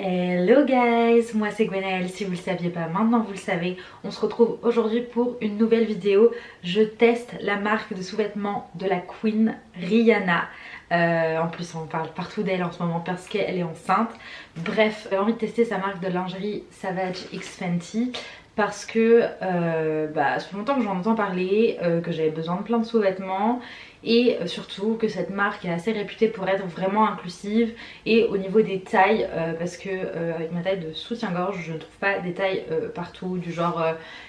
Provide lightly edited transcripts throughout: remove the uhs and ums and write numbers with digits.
Hello guys, moi c'est Gwenaëlle, si vous le saviez pas maintenant vous le savez. On se retrouve aujourd'hui pour une nouvelle vidéo. Je teste la marque de sous-vêtements de la Queen Rihanna. En plus on parle partout d'elle en ce moment parce qu'elle est enceinte. Bref, j'ai envie de tester sa marque de lingerie Savage X Fenty parce que ça fait longtemps que j'en entends parler, que j'avais besoin de plein de sous-vêtements et surtout que cette marque est assez réputée pour être vraiment inclusive et au niveau des tailles parce que avec ma taille de soutien-gorge je ne trouve pas des tailles partout, du genre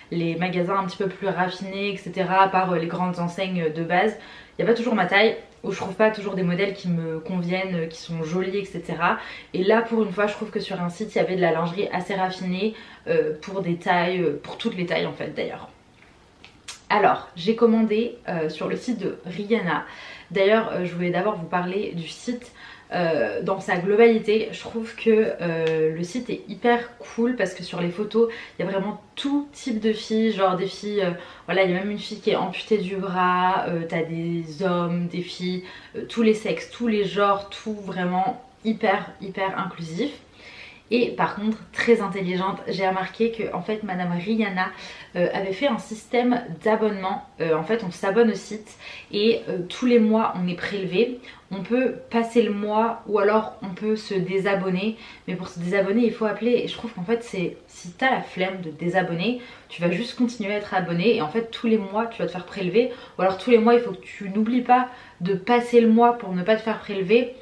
les magasins un petit peu plus raffinés etc, à part les grandes enseignes de base, il n'y a pas toujours ma taille où je trouve pas toujours des modèles qui me conviennent, qui sont jolis etc. Et là pour une fois je trouve que sur un site il y avait de la lingerie assez raffinée pour des tailles, pour toutes les tailles en fait d'ailleurs. Alors j'ai commandé sur le site de Rihanna. D'ailleurs je voulais d'abord vous parler du site dans sa globalité. Je trouve que le site est hyper cool parce que sur les photos il y a vraiment tout type de filles, genre des filles, voilà, il y a même une fille qui est amputée du bras, t'as des hommes, des filles, tous les sexes, tous les genres, tout vraiment hyper inclusif. Et par contre très intelligente, j'ai remarqué que en fait madame Rihanna avait fait un système d'abonnement. En fait on s'abonne au site et tous les mois on est prélevé. On peut passer le mois ou alors on peut se désabonner, mais pour se désabonner il faut appeler. Et je trouve qu'en fait c'est, si t'as la flemme de te désabonner, tu vas juste continuer à être abonné et en fait tous les mois tu vas te faire prélever. Ou alors tous les mois il faut que tu n'oublies pas de passer le mois pour ne pas te faire prélever,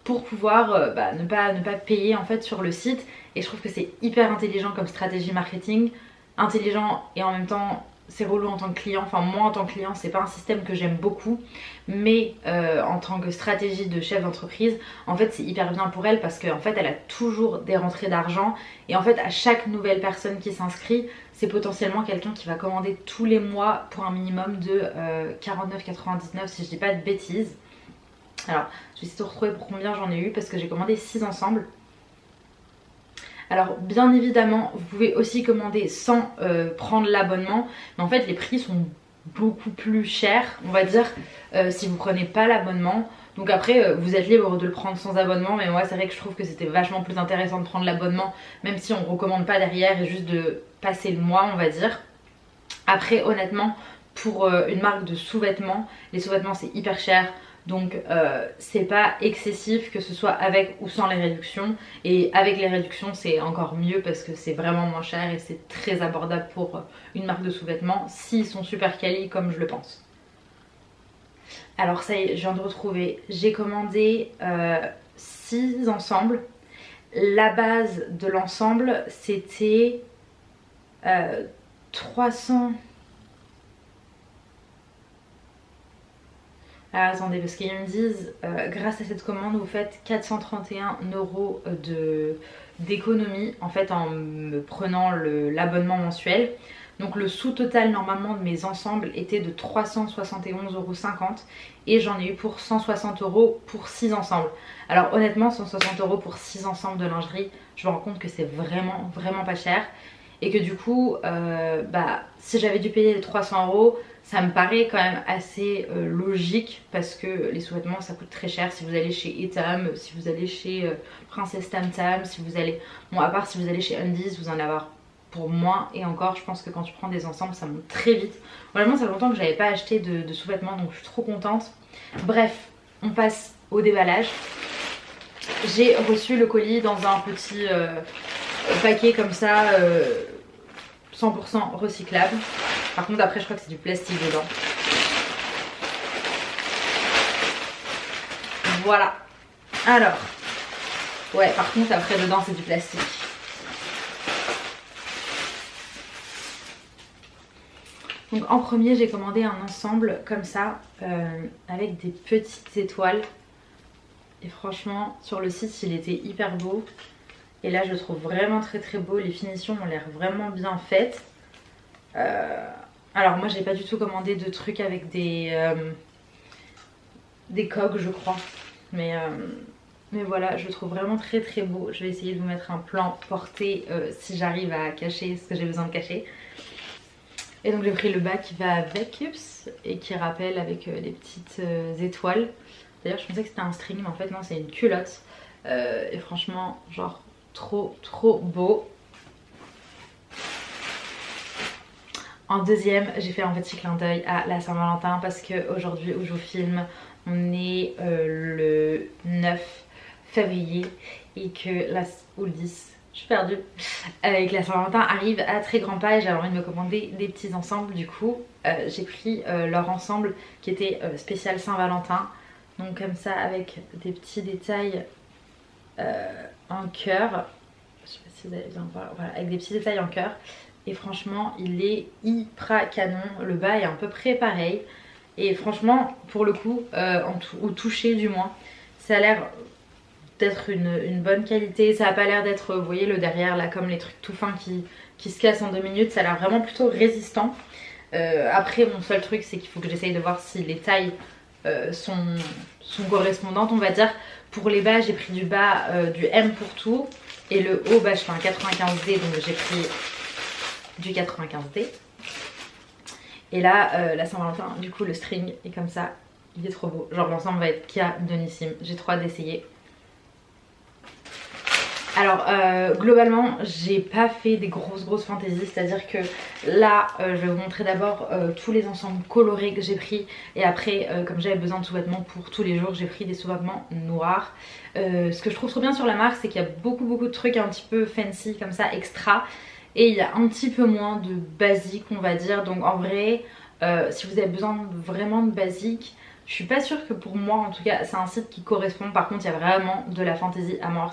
pour pouvoir ne pas payer en fait sur le site. Et je trouve que c'est hyper intelligent comme stratégie marketing, intelligent et en même temps c'est relou en tant que client. Enfin moi en tant que client c'est pas un système que j'aime beaucoup, mais en tant que stratégie de chef d'entreprise en fait c'est hyper bien pour elle parce qu'en fait elle a toujours des rentrées d'argent et en fait à chaque nouvelle personne qui s'inscrit c'est potentiellement quelqu'un qui va commander tous les mois pour un minimum de 49,99 si je dis pas de bêtises. Alors je vais essayer de retrouver pour combien j'en ai eu parce que j'ai commandé 6 ensembles. Alors bien évidemment vous pouvez aussi commander sans prendre l'abonnement, mais en fait les prix sont beaucoup plus chers on va dire si vous prenez pas l'abonnement. Donc après vous êtes libre de le prendre sans abonnement, mais moi c'est vrai que je trouve que c'était vachement plus intéressant de prendre l'abonnement, même si on ne recommande pas derrière, et juste de passer le mois on va dire. Après honnêtement pour une marque de sous-vêtements, les sous-vêtements c'est hyper cher. Donc c'est pas excessif que ce soit avec ou sans les réductions. Et avec les réductions c'est encore mieux parce que c'est vraiment moins cher et c'est très abordable pour une marque de sous-vêtements s'ils sont super quali comme je le pense. Alors ça y est, je viens de retrouver, j'ai commandé 6 ensembles. La base de l'ensemble c'était 300... Ah, attendez, parce qu'ils me disent grâce à cette commande vous faites 431 € d'économie en fait en me prenant l'abonnement mensuel. Donc le sous-total normalement de mes ensembles était de 371,50 € et j'en ai eu pour 160 € pour 6 ensembles. Alors honnêtement 160 € pour 6 ensembles de lingerie, je me rends compte que c'est vraiment pas cher. Et que du coup si j'avais dû payer les 300 € ça me paraît quand même assez logique parce que les sous-vêtements ça coûte très cher. Si vous allez chez Etam, si vous allez chez Princess Tam Tam, si vous allez, bon à part si vous allez chez Undies vous en avez pour moins, et encore je pense que quand tu prends des ensembles ça monte très vite. Vraiment ça fait longtemps que j'avais pas acheté de sous-vêtements donc je suis trop contente. Bref, on passe au déballage. J'ai reçu le colis dans un petit paquet comme ça 100% recyclable. Par contre après je crois que c'est du plastique dedans. Voilà. Alors ouais par contre après dedans c'est du plastique. Donc en premier j'ai commandé un ensemble comme ça avec des petites étoiles. Et franchement sur le site il était hyper beau. Et là je le trouve vraiment très beau, les finitions ont l'air vraiment bien faites. Alors moi j'ai pas du tout commandé de trucs avec des coques je crois. Mais voilà, je le trouve vraiment très beau. Je vais essayer de vous mettre un plan porté si j'arrive à cacher ce que j'ai besoin de cacher. Et donc j'ai pris le bas qui va avec et qui rappelle avec les petites étoiles. D'ailleurs je pensais que c'était un string mais en fait non c'est une culotte. Et franchement genre trop beau. En deuxième, j'ai fait un petit clin d'œil à la Saint-Valentin parce qu'aujourd'hui où je vous filme, on est le 9 février et que ou le 10, je suis perdue, et que la Saint-Valentin arrive à très grands pas et j'avais envie de me commander des petits ensembles. Du coup, j'ai pris leur ensemble qui était spécial Saint-Valentin. Donc comme ça avec des petits détails en cœur. Je sais pas si vous allez bien voir, voilà, avec des petits détails en cœur. Et franchement il est hyper canon, le bas est à peu près pareil. Et franchement pour le coup, au toucher du moins, ça a l'air d'être une bonne qualité. Ça a pas l'air d'être, vous voyez le derrière là, comme les trucs tout fins qui se cassent en 2 minutes. Ça a l'air vraiment plutôt résistant. Après mon seul truc c'est qu'il faut que j'essaye de voir si les tailles sont correspondantes on va dire. Pour les bas j'ai pris du bas du M pour tout. Et le haut bah je fais un 95D donc j'ai pris du 95D. Et là la Saint-Valentin du coup le string est comme ça, il est trop beau, genre l'ensemble va être canonissime, j'ai trop hâte d'essayer. Alors globalement j'ai pas fait des grosses fantaisies, c'est à dire que là je vais vous montrer d'abord tous les ensembles colorés que j'ai pris. Et après comme j'avais besoin de sous-vêtements pour tous les jours, j'ai pris des sous-vêtements noirs. Ce que je trouve trop bien sur la marque c'est qu'il y a beaucoup de trucs un petit peu fancy comme ça, extra. Et il y a un petit peu moins de basique on va dire. Donc en vrai si vous avez besoin vraiment de basique, je suis pas sûre que pour moi en tout cas c'est un site qui correspond. Par contre il y a vraiment de la fantaisie à mort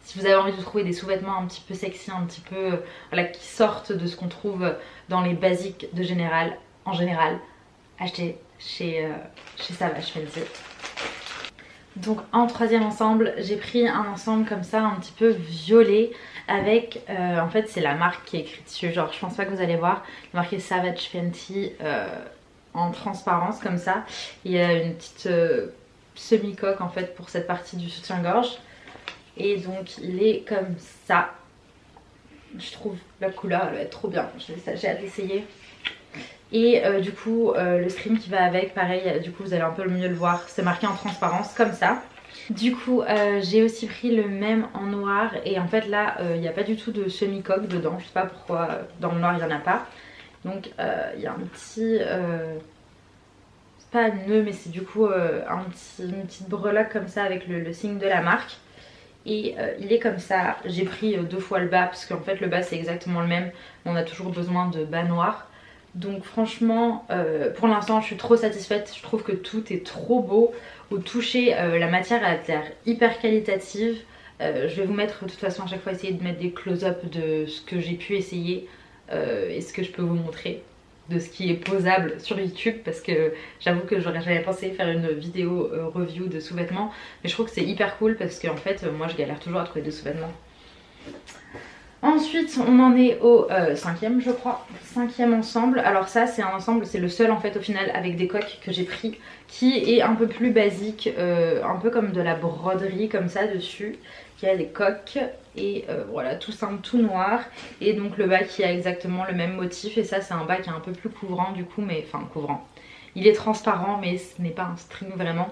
si vous avez envie de trouver des sous-vêtements un petit peu sexy, un petit peu voilà, qui sortent de ce qu'on trouve dans les basiques en général, achetez chez Savage Fenty. Donc en troisième ensemble, j'ai pris un ensemble comme ça un petit peu violet avec, en fait c'est la marque qui est écrite dessus, genre je pense pas que vous allez voir, il est marqué Savage Fenty en transparence comme ça. Il y a une petite semi-coque en fait pour cette partie du soutien-gorge. Et donc il est comme ça. Je trouve la couleur elle va être trop bien, j'ai hâte d'essayer. Et du coup le string qui va avec, pareil, du coup vous allez un peu mieux le voir, c'est marqué en transparence comme ça. Du coup j'ai aussi pris le même en noir. Et en fait là il n'y a pas du tout de semi-coque dedans, je sais pas pourquoi dans le noir il n'y en a pas. Donc il y a un petit... c'est pas un nœud mais c'est du coup une petite breloque comme ça avec le signe de la marque. Et il est comme ça, j'ai pris 2 fois le bas parce qu'en fait le bas c'est exactement le même, on a toujours besoin de bas noirs. Donc franchement pour l'instant je suis trop satisfaite, je trouve que tout est trop beau. Au toucher la matière elle a l'air hyper qualitative. Je vais vous mettre de toute façon à chaque fois essayer de mettre des close-up de ce que j'ai pu essayer et ce que je peux vous montrer de ce qui est posable sur YouTube, parce que j'avoue que j'aurais jamais pensé faire une vidéo review de sous-vêtements, mais je trouve que c'est hyper cool parce qu'en fait moi je galère toujours à trouver des sous-vêtements. Ensuite on en est au cinquième je crois, cinquième ensemble. Alors ça c'est un ensemble, c'est le seul en fait au final avec des coques que j'ai pris, qui est un peu plus basique, un peu comme de la broderie comme ça dessus, qui a des coques. Et voilà, tout simple, tout noir. Et donc le bas qui a exactement le même motif. Et ça c'est un bas qui est un peu plus couvrant du coup, mais enfin couvrant. Il est transparent mais ce n'est pas un string vraiment.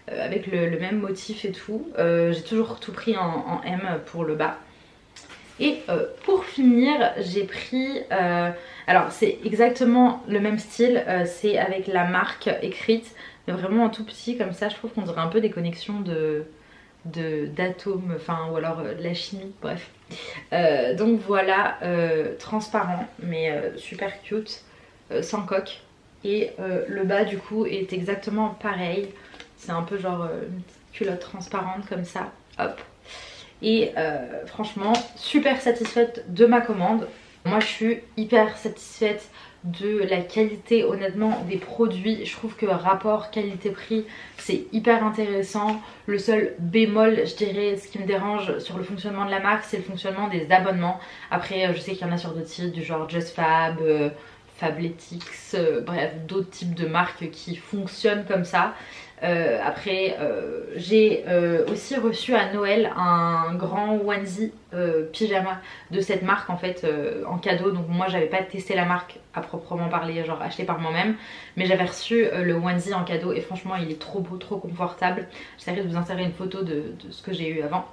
Avec le même motif et tout. J'ai toujours tout pris en M pour le bas. Et pour finir j'ai pris... alors c'est exactement le même style, c'est avec la marque écrite. Mais vraiment en tout petit comme ça, je trouve qu'on dirait un peu des connexions d'atomes, enfin ou alors de la chimie, bref. Donc voilà, transparent mais super cute, sans coque. Et le bas du coup est exactement pareil, c'est un peu genre une petite culotte transparente comme ça, hop. Et franchement super satisfaite de ma commande. Moi je suis hyper satisfaite de la qualité honnêtement des produits. Je trouve que rapport qualité-prix c'est hyper intéressant. Le seul bémol je dirais, ce qui me dérange sur le fonctionnement de la marque, c'est le fonctionnement des abonnements. Après je sais qu'il y en a sur d'autres sites du genre JustFab, Fabletics, bref d'autres types de marques qui fonctionnent comme ça. Après j'ai aussi reçu à Noël un grand onesie pyjama de cette marque en fait en cadeau. Donc moi j'avais pas testé la marque à proprement parler, genre acheté par moi-même, mais j'avais reçu le onesie en cadeau et franchement il est trop beau, trop confortable. J'essaierai de vous insérer une photo de ce que j'ai eu avant.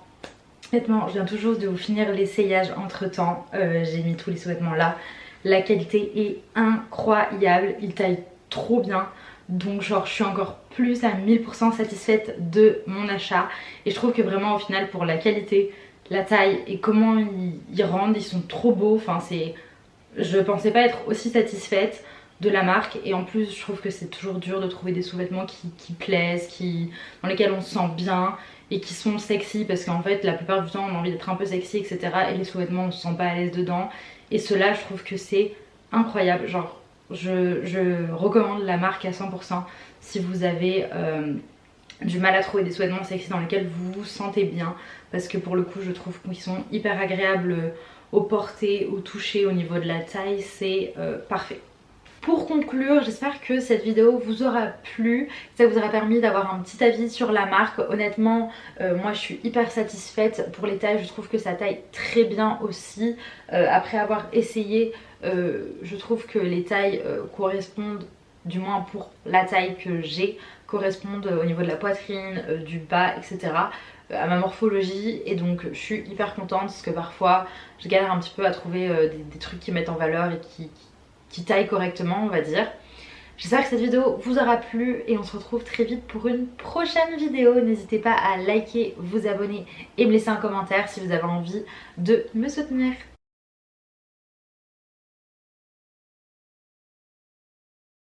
Honnêtement, je viens tout juste de vous finir l'essayage entre temps. J'ai mis tous les sous-vêtements là. La qualité est incroyable, il taille trop bien. Donc genre je suis encore plus à 1000% satisfaite de mon achat. Et je trouve que vraiment au final pour la qualité, la taille et comment ils rendent, ils sont trop beaux. Enfin c'est... Je pensais pas être aussi satisfaite de la marque. Et en plus je trouve que c'est toujours dur de trouver des sous-vêtements qui plaisent, dans lesquels on se sent bien et qui sont sexy, parce qu'en fait la plupart du temps on a envie d'être un peu sexy, etc. Et les sous-vêtements on se sent pas à l'aise dedans. Et ceux-là je trouve que c'est incroyable. Genre je recommande la marque à 100% si vous avez du mal à trouver des sous-vêtements sexy dans lesquels vous vous sentez bien, parce que pour le coup je trouve qu'ils sont hyper agréables au porter, au toucher, au niveau de la taille, c'est parfait. Pour conclure, j'espère que cette vidéo vous aura plu, ça vous aura permis d'avoir un petit avis sur la marque. Honnêtement, moi je suis hyper satisfaite pour les tailles, je trouve que ça taille très bien aussi. Après avoir essayé, je trouve que les tailles correspondent, du moins pour la taille que j'ai, correspondent au niveau de la poitrine, du bas, etc. À ma morphologie, et donc je suis hyper contente parce que parfois je galère un petit peu à trouver des trucs qui mettent en valeur et qui taille correctement, on va dire. J'espère que cette vidéo vous aura plu et on se retrouve très vite pour une prochaine vidéo. N'hésitez pas à liker, vous abonner et me laisser un commentaire si vous avez envie de me soutenir.